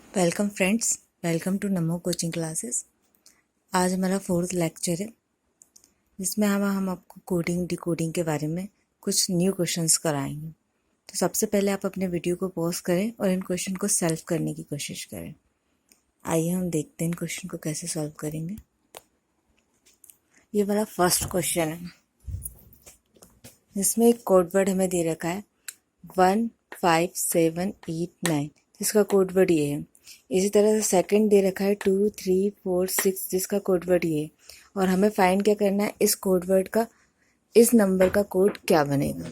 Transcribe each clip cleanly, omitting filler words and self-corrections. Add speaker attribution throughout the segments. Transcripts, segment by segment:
Speaker 1: Welcome friends, welcome to NaMo coaching classes. आज हमारा 4th lecture है जिसमें हम आपको कोडिंग डिकोडिंग के बारे में कुछ न्यू क्वेश्चंस कराएंगे। तो सबसे पहले आप अपने वीडियो को पॉज करें और इन क्वेश्चन को सॉल्व करने की कोशिश करें। आइए हम देखते हैं इन क्वेश्चन को कैसे सॉल्व करेंगे। ये हमारा फर्स्ट क्वेश्चन है जिसमें एक कोड वर्ड हमें दे रखा है 15789, जिसका कोड वर्ड ये है। इसी तरह से सेकंड दे रखा है 2346, जिसका कोड वर्ड ये है। और हमें फाइंड क्या करना है, इस कोड वर्ड का, इस नंबर का कोड क्या बनेगा।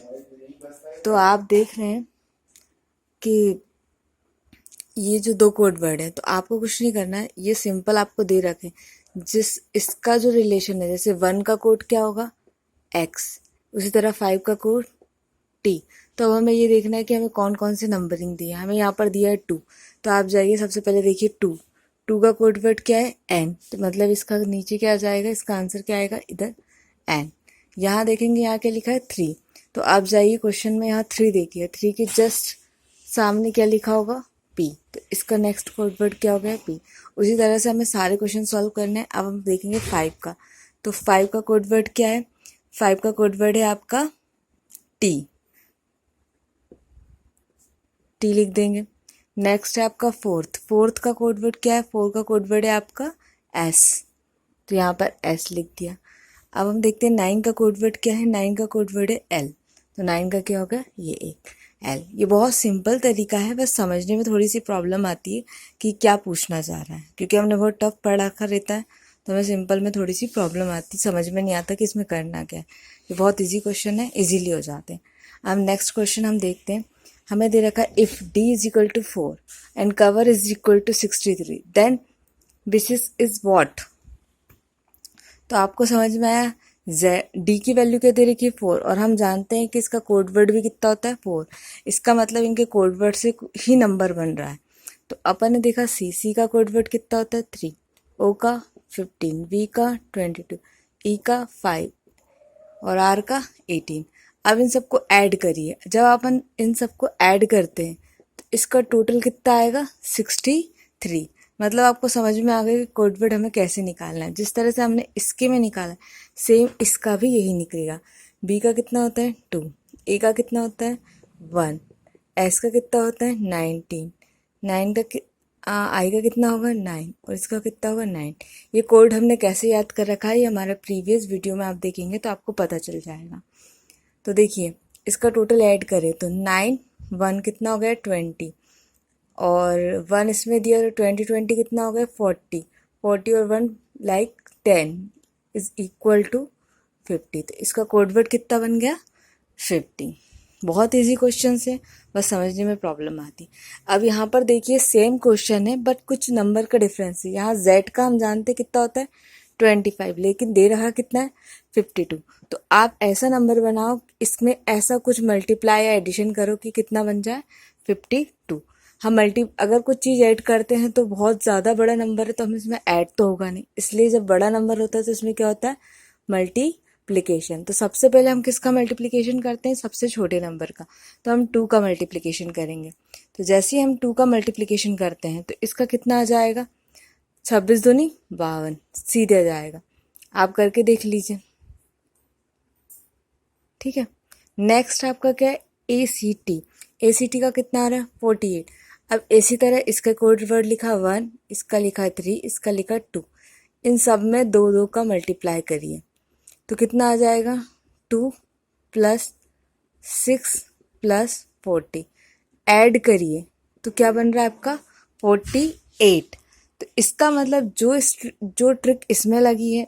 Speaker 1: तो आप देख रहे हैं कि ये जो दो कोड वर्ड है, तो आपको कुछ नहीं करना है, ये सिंपल आपको दे रखे। जिस इसका जो रिलेशन है, जैसे 1 का कोड क्या होगा x, उसी तरह 5 का कोड t। तो अब हमें ये देखना है कि हमें कौन कौन से नंबरिंग दी है। हमें यहाँ पर दिया है 2, तो आप जाइए सबसे पहले देखिए 2 का कोड वर्ड क्या है n, तो मतलब इसका नीचे क्या आ जाएगा, इसका आंसर क्या आएगा इधर n। यहाँ देखेंगे यहाँ क्या लिखा है 3, तो आप जाइए क्वेश्चन में यहाँ 3 देखिए, 3 के जस्ट सामने क्या लिखा होगा p, तो इसका नेक्स्ट कोड वर्ड क्या हो गया p। उसी तरह से हमें सारे क्वेश्चन सॉल्व करने हैं। अब हम देखेंगे 5 का, तो 5 का कोड वर्ड क्या है, 5 का कोड वर्ड है आपका t लिख देंगे। नेक्स्ट है आपका फोर्थ का कोड वर्ड क्या है, 4 का कोड वर्ड है आपका s, तो यहाँ पर s लिख दिया। अब हम देखते हैं 9 का कोड वर्ड क्या है, 9 का कोड वर्ड है l, तो 9 का क्या होगा ये एक l। ये बहुत सिंपल तरीका है, बस समझने में थोड़ी सी प्रॉब्लम आती है कि क्या पूछना चाह रहा है, क्योंकि हमने बहुत टफ पढ़ रखा रहता है, तो हमें सिंपल में थोड़ी सी प्रॉब्लम आती, समझ में नहीं आता कि इसमें करना क्या है। ये बहुत ईजी क्वेश्चन है, इजीली हो जाते हैं। अब नेक्स्ट क्वेश्चन हम देखते हैं। हमें दे रखा है if d is equal to 4 and cover is equal to 63, then basis is what. तो आपको समझ में आया, d की वैल्यू क्या दे रखी है 4, और हम जानते हैं कि इसका कोड वर्ड भी कितना होता है 4। इसका मतलब इनके कोड वर्ड से ही नंबर बन रहा है। तो अपन ने देखा c का कोड वर्ड कितना होता है 3, o का 15, v का 22, e का 5 और r का 18। अब इन सबको ऐड करिए। जब अपन इन सबको ऐड करते हैं तो इसका टोटल कितना आएगा 63। मतलब आपको समझ में आ गया कि कोड वर्ड हमें कैसे निकालना है। जिस तरह से हमने इसके में निकाला सेम इसका भी यही निकलेगा। b का कितना होता है 2, a का कितना होता है 1, s का कितना होता है 19, 9 का आई का कितना होगा 9 और इसका कितना होगा 9। ये कोड हमने कैसे याद कर रखा है, ये हमारा प्रीवियस वीडियो में आप देखेंगे तो आपको पता चल जाएगा। तो देखिए इसका टोटल ऐड करें तो 9, 1 कितना हो गया 20, और 1 इसमें दिया तो 20 कितना हो गया 40 और 1 लाइक 10 इज इक्वल टू 50। तो इसका कोड वर्ड कितना बन गया 50। बहुत इजी क्वेश्चन है, बस समझने में प्रॉब्लम आती। अब यहाँ पर देखिए सेम क्वेश्चन है बट कुछ नंबर का डिफरेंस है। यहाँ z का हम जानते कितना होता है 25, लेकिन दे रहा कितना है 52। तो आप ऐसा नंबर बनाओ, इसमें ऐसा कुछ मल्टीप्लाई या एडिशन करो कि कितना बन जाए 52। हम अगर कुछ चीज़ ऐड करते हैं तो बहुत ज़्यादा बड़ा नंबर है तो हम इसमें ऐड तो होगा नहीं, इसलिए जब बड़ा नंबर होता है तो इसमें क्या होता है मल्टीप्लिकेशन। तो सबसे पहले हम किसका मल्टीप्लिकेशन करते हैं, सबसे छोटे नंबर का। तो हम 2 का मल्टीप्लिकेशन करेंगे। तो जैसे ही हम 2 का मल्टीप्लिकेशन करते हैं तो इसका कितना आ जाएगा 26 दूनी 52, सीधे आ जाएगा। आप करके देख लीजिए, ठीक है। नेक्स्ट आपका क्या है ACT का कितना आ रहा है 48। अब इसी तरह इसका कोड वर्ड लिखा 1, इसका लिखा 3, इसका लिखा 2। इन सब में 2 का मल्टीप्लाई करिए तो कितना आ जाएगा 2 + 6 + 40। ऐड करिए तो क्या बन रहा है आपका 48। तो इसका मतलब जो ट्रिक इसमें लगी है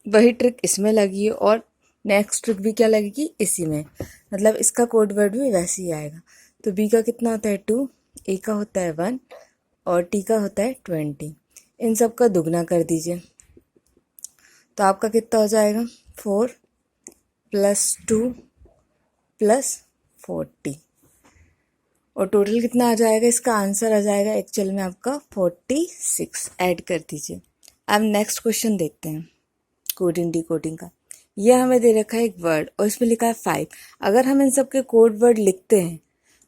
Speaker 1: वही ट्रिक इसमें लगी है, और नेक्स्ट ट्रिक भी क्या लगेगी इसी में, मतलब इसका कोड वर्ड भी वैसे ही आएगा। तो b का कितना होता है 2, a का होता है 1 और t का होता है 20। इन सब का दुगना कर दीजिए तो आपका कितना हो जाएगा 4 + 2 + 40, और टोटल कितना आ जाएगा, इसका आंसर आ जाएगा एक्चुअल में आपका 46। ऐड कर दीजिए। अब नेक्स्ट क्वेश्चन देखते हैं कोडिंग डिकोडिंग का। यह हमें दे रखा है एक वर्ड और इसमें लिखा है 5। अगर हम इन सब के कोड वर्ड लिखते हैं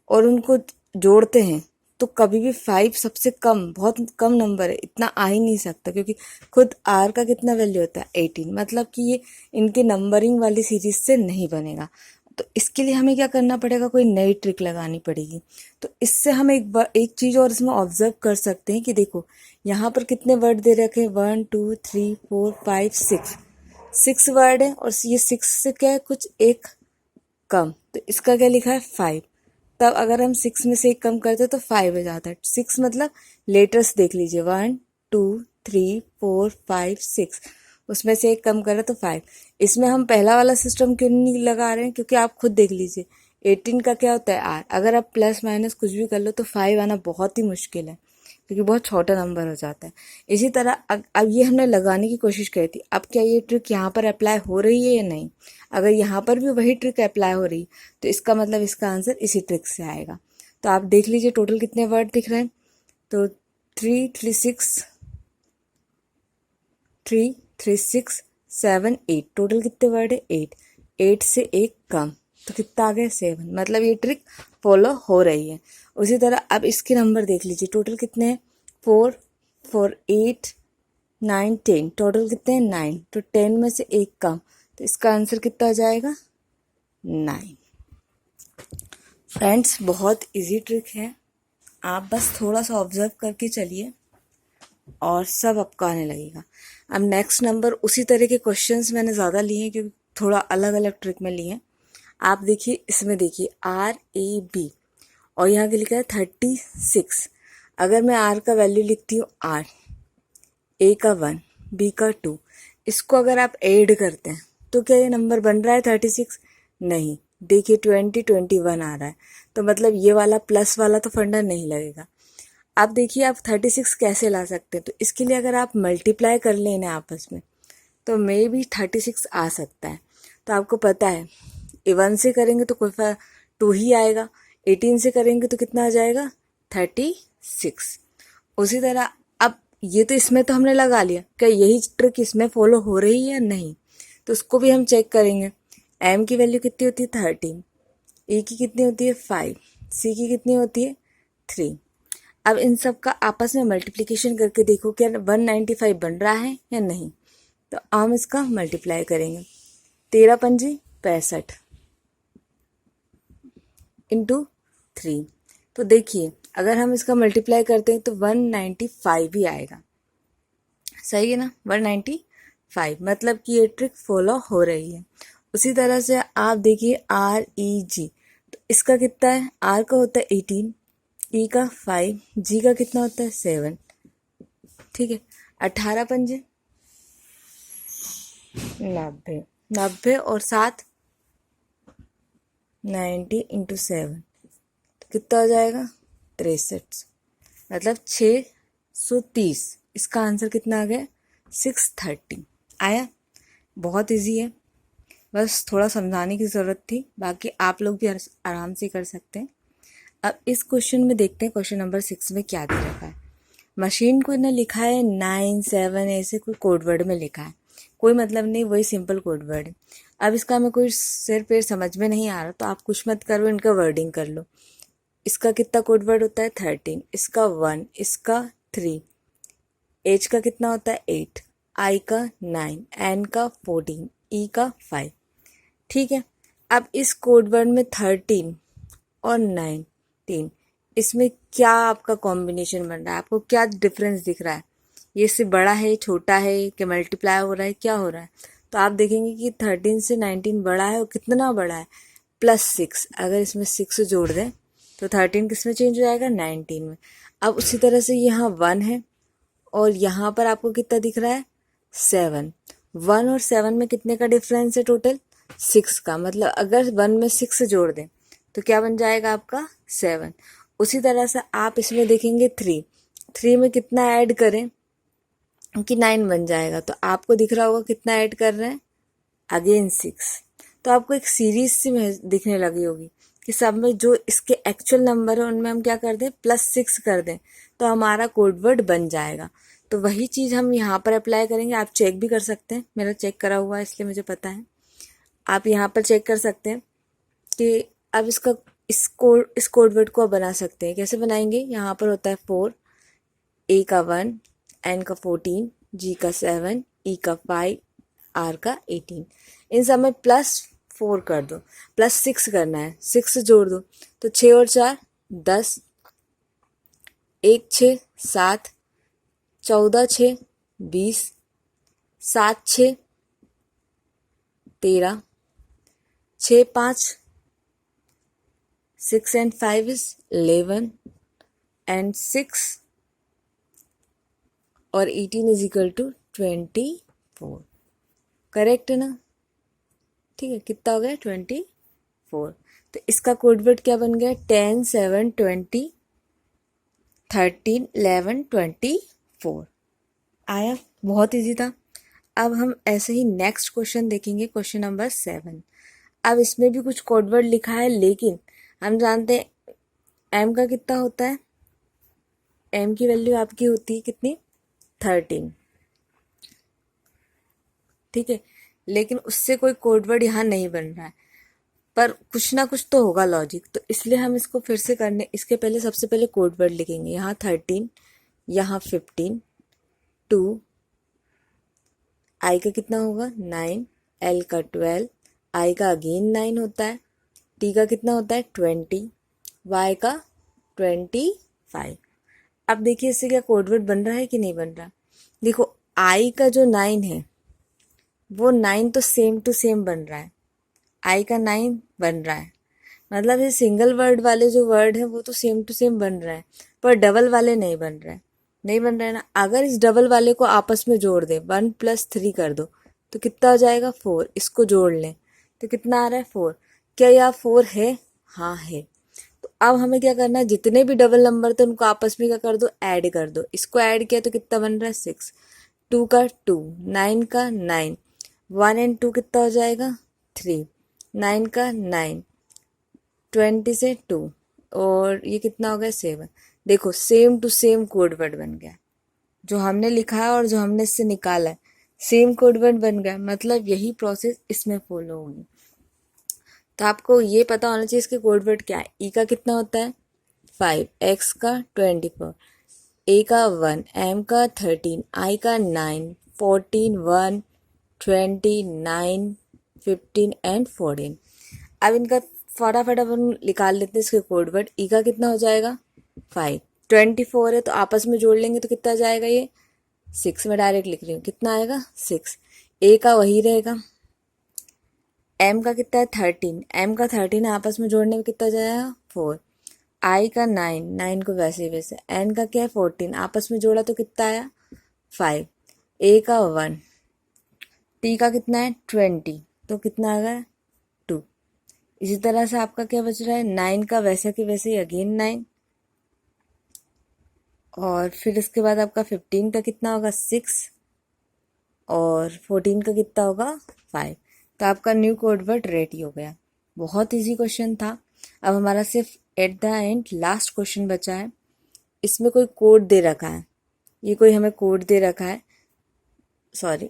Speaker 1: और उनको जोड़ते हैं तो कभी भी 5 सबसे कम, बहुत कम नंबर है, इतना आ ही नहीं सकता, क्योंकि खुद r का कितना वैल्यू होता है 18, मतलब कि ये इनके नंबरिंग वाली सीरीज से नहीं बनेगा। तो इसके लिए हमें क्या करना पड़ेगा, कोई नई ट्रिक लगानी पड़ेगी। तो इससे हम एक चीज़ और इसमें ऑब्जर्व कर सकते हैं कि देखो यहाँ पर कितने वर्ड दे रखे हैं, 1 2 3 4 5 6 वर्ड है, और ये 6 से क्या है, कुछ एक कम, तो इसका क्या लिखा है 5। तब अगर हम 6 में से एक कम करते तो 5 हो जाता है। 6 मतलब लेटर्स देख लीजिए, 1 2 3 4 5 6, उसमें से एक कम करें तो 5। इसमें हम पहला वाला सिस्टम क्यों नहीं लगा रहे हैं, क्योंकि आप खुद देख लीजिए 18 का क्या होता है आर, अगर आप प्लस माइनस कुछ भी कर लो तो 5 आना बहुत ही मुश्किल है, क्योंकि बहुत छोटा नंबर हो जाता है। इसी तरह अब ये हमने लगाने की कोशिश करी थी, अब क्या ये ट्रिक यहाँ पर अप्लाई हो रही है या नहीं। अगर यहाँ पर भी वही ट्रिक अप्लाई हो रही तो इसका मतलब इसका आंसर इसी ट्रिक से आएगा। तो आप देख लीजिए टोटल कितने वर्ड दिख रहे हैं, तो 3 3 6 3 3 6 7 8, टोटल कितने वर्ड है 8, 8 से एक कम, तो कितना आ गया 7, मतलब ये ट्रिक फॉलो हो रही है। उसी तरह अब इसके नंबर देख लीजिए, टोटल कितने हैं 4 4 8 9 10, टोटल कितने हैं 9, तो 10 में से एक कम, तो इसका आंसर कितना आ जाएगा 9। फ्रेंड्स बहुत इजी ट्रिक है, आप बस थोड़ा सा ऑब्जर्व करके चलिए और सब आपको आने लगेगा। अब नेक्स्ट नंबर, उसी तरह के क्वेश्चंस मैंने ज़्यादा लिए हैं क्योंकि थोड़ा अलग अलग ट्रिक में लिए हैं। आप देखिए इसमें देखिए RAB और यहाँ के लिखा है 36। अगर मैं R का वैल्यू लिखती हूँ 8, A का 1, B का 2, इसको अगर आप ऐड करते हैं तो क्या ये नंबर बन रहा है 36? नहीं, देखिए 20 21 आ रहा है, तो मतलब ये वाला प्लस वाला तो फंडा नहीं लगेगा। आप देखिए आप 36 कैसे ला सकते हैं, तो इसके लिए अगर आप मल्टीप्लाई कर लेना आपस में तो मे भी 36 आ सकता है। तो आपको पता है 1 से करेंगे तो कोई 2 ही आएगा, 18 से करेंगे तो कितना आ जाएगा 36। उसी तरह अब ये तो इसमें तो हमने लगा लिया, क्या यही ट्रिक इसमें फॉलो हो रही है या नहीं, तो उसको भी हम चेक करेंगे। M की वैल्यू कितनी होती है 13, E की कितनी होती है 5, C की कितनी होती है 3। अब इन सब का आपस में मल्टीप्लिकेशन करके देखो क्या 195 बन रहा है या नहीं, तो हम इसका मल्टीप्लाई करेंगे। 13 पंजी 65 इंटू 3, तो देखिए अगर हम इसका मल्टीप्लाई करते हैं तो 195 ही आएगा, सही है ना, 195, मतलब कि ये ट्रिक फॉलो हो रही है। उसी तरह से आप देखिए REG, तो इसका कितना है, R का होता है 18, E का 5, G का कितना होता है 7, ठीक है। 18 पंजे 90, 90 और 7 90 इंटू 7, तो कितना हो जाएगा 63, मतलब 630। इसका आंसर कितना आ गया 630 आया। बहुत इजी है, बस थोड़ा समझाने की ज़रूरत थी, बाकी आप लोग भी आराम से कर सकते हैं। अब इस क्वेश्चन में देखते हैं क्वेश्चन नंबर 6 में क्या दे रखा है। मशीन को ने लिखा है 9 7 ऐसे कोई कोड वर्ड में लिखा है, कोई मतलब नहीं, वही सिंपल कोड वर्ड है। अब इसका हमें कोई सिर पैर समझ में नहीं आ रहा तो आप कुछ मत करो, इनका वर्डिंग कर लो। इसका कितना कोड वर्ड होता है 13, इसका 1, इसका 3, H का कितना होता है 8, I का 9, N का 14, E का 5, ठीक है। अब इस कोड वर्ड में 13 और 19, इसमें क्या आपका कॉम्बिनेशन बन रहा है, आपको क्या डिफरेंस दिख रहा है, ये इससे बड़ा है छोटा है कि मल्टीप्लाई हो रहा है, क्या हो रहा है। तो आप देखेंगे कि 13 से 19 बड़ा है, और कितना बड़ा है +6, अगर इसमें 6 जोड़ दें तो 13 किस में चेंज हो जाएगा 19 में। अब उसी तरह से यहाँ 1 है और यहाँ पर आपको कितना दिख रहा है 7, 1 और 7 में कितने का डिफरेंस है टोटल 6 का, मतलब अगर 1 में 6 जोड़ दें तो क्या बन जाएगा आपका 7। उसी तरह से आप इसमें देखेंगे 3 में कितना ऐड करें कि 9 बन जाएगा, तो आपको दिख रहा होगा कितना ऐड कर रहे हैं अगेन 6। तो आपको एक सीरीज सी दिखने लगी होगी कि सब में जो इसके एक्चुअल नंबर है उनमें हम क्या कर दें +6 कर दें, तो हमारा कोड वर्ड बन जाएगा। तो वही चीज़ हम यहाँ पर अप्लाई करेंगे। आप चेक भी कर सकते हैं, मेरा चेक करा हुआ है इसलिए मुझे पता है। आप यहाँ पर चेक कर सकते हैं कि अब इसका इस कोड वर्ड को आप बना सकते हैं। कैसे बनाएंगे? यहाँ पर होता है 4, ए का 1, एन का 14, जी का 7, ई का 5, आर का 18। इन सब में +4 कर दो, +6 करना है, 6 जोड़ दो तो 6 और 4 10, 1 6 7, 14 6 20, 7 6 13, 6 5 6 and 5 is 11 and 6 और 18 इज इक्वल टू 24। करेक्ट है ना? ठीक है, कितना हो गया? 24। तो इसका कोड वर्ड क्या बन गया? 10 7 20 13 11 24। आया? बहुत इजी था। अब हम ऐसे ही नेक्स्ट क्वेश्चन देखेंगे, क्वेश्चन नंबर 7। अब इसमें भी कुछ कोड वर्ड लिखा है, लेकिन हम जानते हैं एम का कितना होता है। एम की वैल्यू आपकी होती है कितनी? 13। ठीक है, लेकिन उससे कोई कोड वर्ड यहाँ नहीं बन रहा है, पर कुछ ना कुछ तो होगा लॉजिक। तो इसलिए हम इसको फिर से करने, इसके पहले सबसे पहले कोड वर्ड लिखेंगे। यहाँ 13, यहाँ 15, 2, आई का कितना होगा? 9, एल का 12, आई का अगेन 9 होता है, टी का कितना होता है? 20, वाई का 25। अब देखिए इससे क्या कोड वर्ड बन रहा है कि नहीं बन रहा? देखो आई का जो 9 है वो 9 तो सेम टू सेम बन रहा है, आई का 9 बन रहा है, मतलब ये सिंगल वर्ड वाले जो वर्ड है वो तो सेम टू सेम बन रहा है, पर डबल वाले नहीं बन रहे हैं। नहीं बन रहा है ना? अगर इस डबल वाले को आपस में जोड़ दे, 1 + 3 कर दो तो कितना हो जाएगा? 4। इसको जोड़ लें तो कितना आ रहा है? 4। क्या यह 4 है? हाँ है। तो अब हमें क्या करना है? जितने भी डबल नंबर थे उनको आपस में क्या कर दो? ऐड कर दो। इसको ऐड किया तो कितना बन रहा है? 6। 2 का 2, 9 का 9, 1 and 2 कितना हो जाएगा? 3, 9 का 9, 20 से 2, और ये कितना हो गया? 7। देखो same to same code word बन गया, जो हमने लिखा है और जो हमने इससे निकाला है सेम कोड वर्ड बन गया। मतलब यही प्रोसेस इसमें फॉलो होगी। तो आपको ये पता होना चाहिए इसके कोड वर्ड क्या है। ई का कितना होता है? 5, एक्स का 24, ए का 1, एम का 13, आई का 9, 14, 1, 20, 9, 15 एंड 14। अब इनका फटाफट अपन निकाल लेते हैं इसके कोड वर्ड। ई का कितना हो जाएगा? 5, 24 है तो आपस में जोड़ लेंगे तो कितना आ जाएगा? ये 6 में डायरेक्ट लिख रही हूँ, कितना आएगा? 6। ए का वही रहेगा। एम का कितना है? 13, एम का 13 है, आपस में जोड़ने में कितना जाएगा? 4। आई का 9, 9 को वैसे वैसे, एन का क्या है? 14, आपस में जोड़ा तो कितना आया? 5। ए का 1, टी का कितना है? 20, तो कितना आ गया? 2। इसी तरह से आपका क्या बच रहा है? 9 का वैसे के वैसे ही अगेन 9, और फिर इसके बाद आपका 15 का कितना होगा? 6, और 14 का कितना होगा? 5। तो आपका न्यू कोड वर्ड रेडी हो गया। बहुत इजी क्वेश्चन था। अब हमारा सिर्फ at the end last question बचा है। इसमें कोई कोड दे रखा है, ये कोई हमें कोड दे रखा है, सॉरी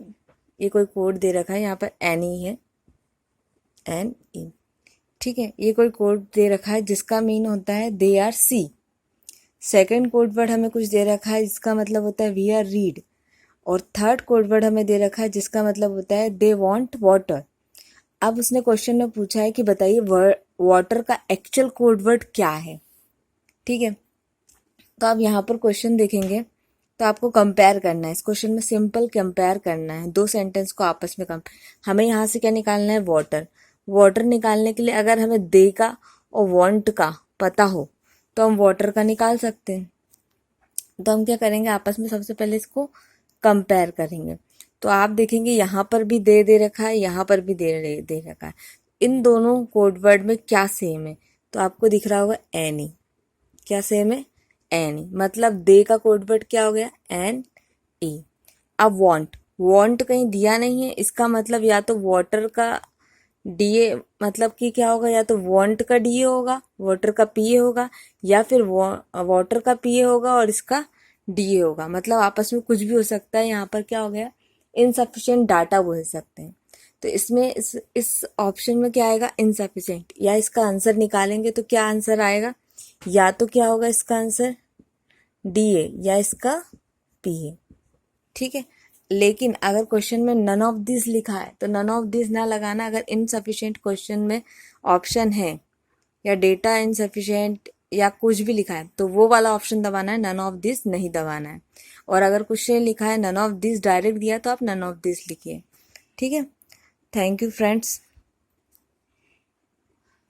Speaker 1: ये कोई कोड दे रखा है, यहाँ पर एन ई है, एन ई। ठीक है, ये कोई कोड दे रखा है जिसका मीन होता है they are sea. Second code word हमें कुछ दे रखा है जिसका मतलब होता है वी आर रीड, और थर्ड कोड वर्ड हमें दे रखा है जिसका मतलब होता है दे वॉन्ट वाटर। अब उसने क्वेश्चन में पूछा है कि बताइए वाटर का एक्चुअल कोड वर्ड क्या है। ठीक है, तो आप यहाँ पर क्वेश्चन देखेंगे तो आपको कंपेयर करना है। इस क्वेश्चन में सिंपल कंपेयर करना है, दो सेंटेंस को आपस में हमें यहाँ से क्या निकालना है? वाटर। वाटर निकालने के लिए अगर हमें दे का और वांट का पता हो तो हम वाटर का निकाल सकते हैं। तो हम क्या करेंगे? आपस में सबसे पहले इसको कंपेयर करेंगे। तो आप देखेंगे यहाँ पर भी दे रखा है, यहाँ पर भी दे रखा है। इन दोनों कोड वर्ड में क्या सेम है? तो आपको दिख रहा होगा एनी। क्या सेम है? एनी। मतलब दे का कोड वर्ड क्या हो गया? N E. अब वांट कहीं दिया नहीं है, इसका मतलब या तो वाटर का डीए, मतलब कि क्या होगा? या तो वांट का डीए होगा, वाटर का पीए होगा, या फिर वाटर का पीए होगा और इसका डीए होगा। मतलब आपस में कुछ भी हो सकता है। यहाँ पर क्या हो गया? इनसफिशिएंट डाटा बोल सकते हैं। तो इसमें इस ऑप्शन में क्या आएगा, इनसफिशिएंट, या इसका आंसर निकालेंगे तो क्या आंसर आएगा, या तो क्या होगा इसका आंसर डी है या इसका पी है, ठीक है। लेकिन अगर क्वेश्चन में नन ऑफ दिस लिखा है तो नन ऑफ दिस ना लगाना। अगर इनसफिशिएंट क्वेश्चन में ऑप्शन है या डेटा इनसफिशिएंट या कुछ भी लिखा है तो वो वाला ऑप्शन दबाना है, नन ऑफ दिस नहीं दबाना है। और अगर क्वेश्चन लिखा है नन ऑफ दिस डायरेक्ट दिया तो आप नन ऑफ दिस लिखिए, ठीक है। Thank you friends.